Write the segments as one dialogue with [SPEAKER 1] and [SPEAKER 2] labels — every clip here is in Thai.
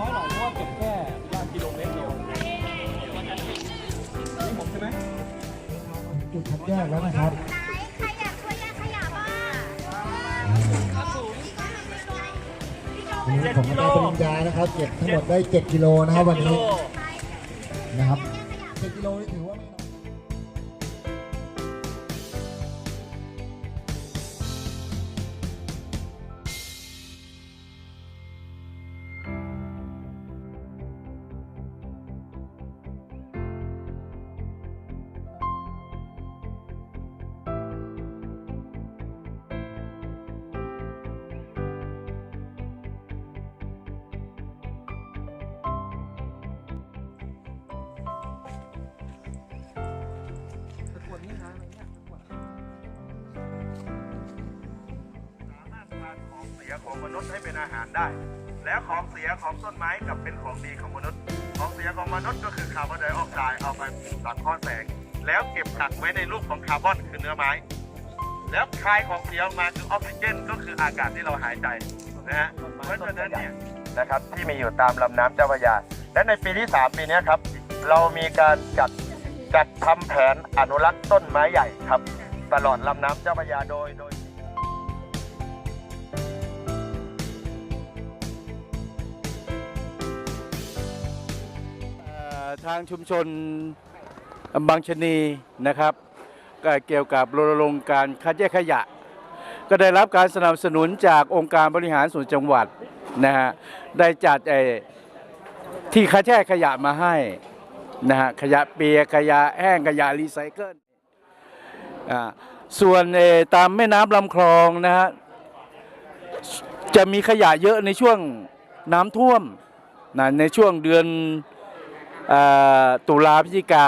[SPEAKER 1] น้อยหน่อยเพราะว่าเก็บแค่กิโลเมตรเดียวนี่ผมใช่ไหม
[SPEAKER 2] จุดคัดแยกแล้วนะครับ
[SPEAKER 3] ใครอยากช่วยแยกขยะบ้าง
[SPEAKER 2] วันนี้ผมได้ปริญญานะครับเก็บทั้งหมดได้7 กิโลนะครับวันนี้นะครับ7 กิโลนี่ถือว่าไม่น้อย
[SPEAKER 4] ของมนุษย์ให้เป็นอาหารได้แล้วของเสียของต้นไม้กับเป็นของดีของมนุษย์ของเสียของมนุษย์ก็คือคาร์บอนไดออกไซด์เอาไปสังเคราะห์แสงแล้วเก็บกักไว้ในรูปของคาร์บอนคือเนื้อไม้แล้วคายของเสียออกมาคือออกซิเจนก็คืออากาศที่เราหายใจนะฮะเพราะฉะนั้นเนี่ยนะครับที่มีอยู่ตามลำน้ำเจ้าพระยาและในปีที่3ปีนี้ครับเรามีการจัดทำแผนอนุรักษ์ต้นไม้ใหญ่ครับตลอดลำน้ำเจ้าพระยาโดย
[SPEAKER 5] ทางชุมชนบางชนีนะครับก็เกี่ยวกับรณรงค์การคัดแยกขยะก็ได้รับการสนับสนุนจากองค์การบริหารส่วนจังหวัดนะฮะได้จัดที่คัดแยกขยะมาให้นะฮะขยะเปียกขยะแห้งขยะรีไซเคิลส่วนตามแม่น้ำลำคลองนะฮะจะมีขยะเยอะในช่วงน้ำท่วมนะในช่วงเดือนตุลาพฤศจิกา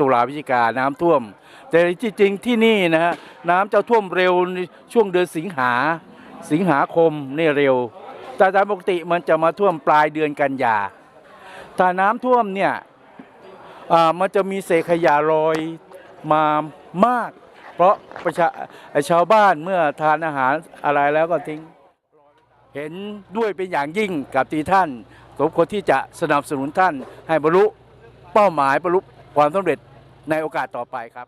[SPEAKER 5] ตุลาพฤศจิกาน้ำท่วมแต่จริงๆที่นี่นะฮะน้ำจะท่วมเร็วในช่วงเดือนสิงหาคมนี่เร็วแต่ตามปกติมันจะมาท่วมปลายเดือนกันยาถ้าน้ำท่วมเนี่ยมันจะมีเศษขยะลอยมามากเพราะชาวบ้านเมื่อทานอาหารอะไรแล้วก็ทิ้งเห็นด้วยเป็นอย่างยิ่งกับที่ท่านสมควรที่จะสนับสนุนท่านให้บรรลุเป้าหมายบรรลุความสำเร็จในโอกาสต่อไปครับ